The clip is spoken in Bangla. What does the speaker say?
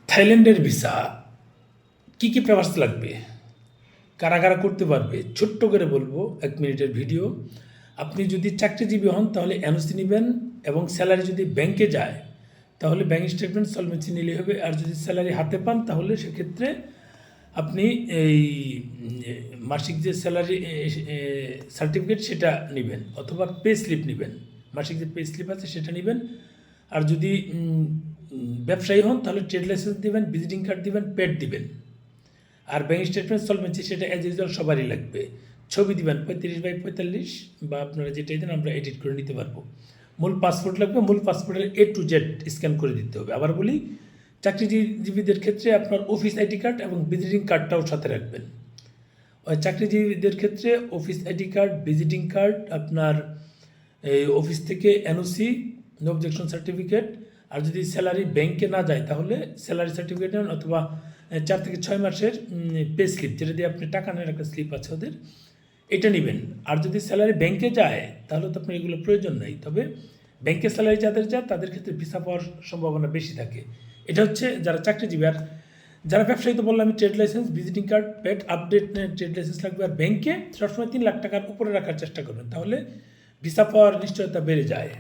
থাইল্যান্ডের ভিসা কী কী পেপারস লাগবে, কারা কারা করতে পারবে, ছোট্ট করে বলবো 1 মিনিটের ভিডিও। আপনি যদি চাকরিজীবী হন তাহলে এনওসি নেবেন, এবং স্যালারি যদি ব্যাংকে যায় তাহলে ব্যাংক স্টেটমেন্ট সলভেন্সি নিলে হবে। আর যদি স্যালারি হাতে পান তাহলে সেক্ষেত্রে আপনি এই মাসিক যে স্যালারি সার্টিফিকেট সেটা নেবেন, অথবা পে স্লিপ নেবেন, মাসিক যে পে স্লিপ আছে সেটা নেবেন। আর যদি ব্যবসায়ী হন তাহলে ট্রেড লাইসেন্স দিবেন, ভিজিটিং কার্ড দিবেন, পেড দিবেন। আর ব্যাংক স্টেটমেন্ট সলভেন্সি সেটা অ্যাজ ইউজুয়াল সবারই লাগবে। ছবি দিবেন 35x45, বা আপনারা যেটাই দেন আমরা এডিট করে নিতে পারবো। মূল পাসপোর্ট লাগবে, মূল পাসপোর্টের A to Z স্ক্যান করে দিতে হবে। আবার বলি, চাকরিজীবীদের ক্ষেত্রে আপনার অফিস আইডি কার্ড এবং ভিজিটিং কার্ডটাও সাথে রাখবেন। ওই চাকরিজীবীদের ক্ষেত্রে office ID card, visiting card, আপনার এই অফিস থেকে এনওসি, নো অবজেকশন সার্টিফিকেট। আর যদি স্যালারি ব্যাংকে না যায় তাহলে স্যালারি সার্টিফিকেট নেন, অথবা 4 থেকে 6 মাসের পে স্লিপ, যেটা দিয়ে আপনি টাকা নেন, একটা স্লিপ আছে ওদের, এটা নেবেন। আর যদি স্যালারি ব্যাংকে যায় তাহলে তো আপনার এগুলো প্রয়োজন নাই। তবে ব্যাংকে স্যালারি যাদের যায় তাদের ক্ষেত্রে ভিসা পাওয়ার সম্ভাবনা বেশি থাকে। এটা হচ্ছে যারা চাকরিজীবী। আর যারা ব্যবসায়ী তো বললাম, আমি trade license, visiting card, pad update trade license লাগবে। আর ব্যাংকে সবসময় 3 লাখ টাকার উপরে রাখার চেষ্টা করবেন, তাহলে ভিসা পাওয়ার নিশ্চয়তা বেড়ে যায়।